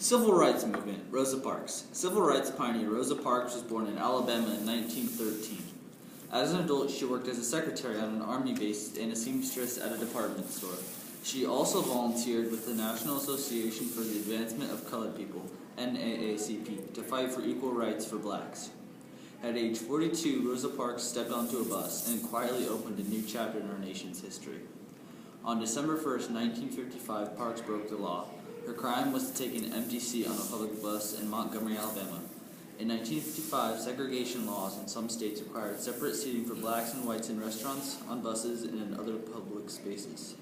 Civil Rights Movement, Rosa Parks. Civil rights pioneer Rosa Parks was born in Alabama in 1913. As an adult, she worked as a secretary on an army base and a seamstress at a department store. She also volunteered with the National Association for the Advancement of Colored People, NAACP, to fight for equal rights for blacks. At age 42, Rosa Parks stepped onto a bus and quietly opened a new chapter in our nation's history. On December 1st, 1955, Parks broke the law. Her crime was to take an empty seat on a public bus in Montgomery, Alabama. In 1955, segregation laws in some states required separate seating for blacks and whites in restaurants, on buses, and in other public spaces.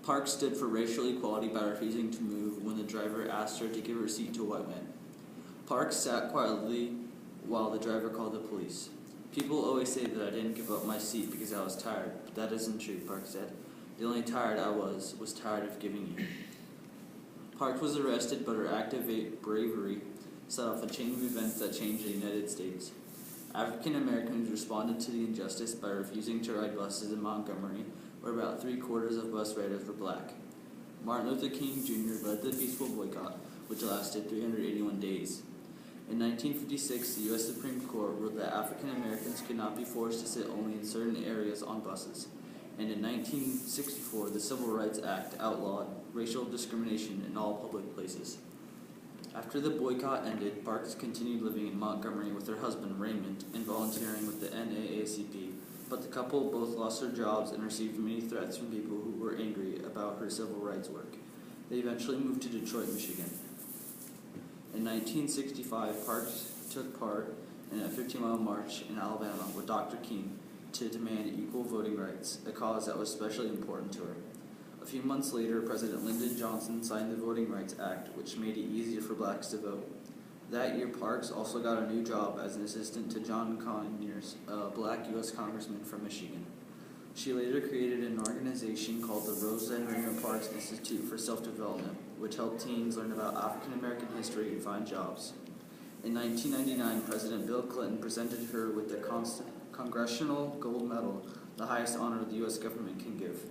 Parks stood for racial equality by refusing to move when the driver asked her to give her seat to a white man. Parks sat quietly while the driver called the police. "People always say that I didn't give up my seat because I was tired, but that isn't true," Parks said. "The only tired I was tired of giving you." Parks was arrested, but her act of bravery set off a chain of events that changed the United States. African Americans responded to the injustice by refusing to ride buses in Montgomery, where about 3/4 of bus riders were black. Martin Luther King Jr. led the peaceful boycott, which lasted 381 days. In 1956, the U.S. Supreme Court ruled that African Americans could not be forced to sit only in certain areas on buses. And in 1964, the Civil Rights Act outlawed racial discrimination in all public places. After the boycott ended, Parks continued living in Montgomery with her husband Raymond and volunteering with the NAACP, but the couple both lost their jobs and received many threats from people who were angry about her civil rights work. They eventually moved to Detroit, Michigan. In 1965, Parks took part in a 50-mile march in Alabama with Dr. King to demand equal voting rights, a cause that was especially important to her. A few months later, President Lyndon Johnson signed the Voting Rights Act, which made it easier for blacks to vote. That year, Parks also got a new job as an assistant to John Conyers, a black U.S. congressman from Michigan. She later created an organization called the Rosa and Raymond Parks Institute for Self-Development, which helped teens learn about African American history and find jobs. In 1999, President Bill Clinton presented her with the Congressional Gold Medal, the highest honor the U.S. government can give.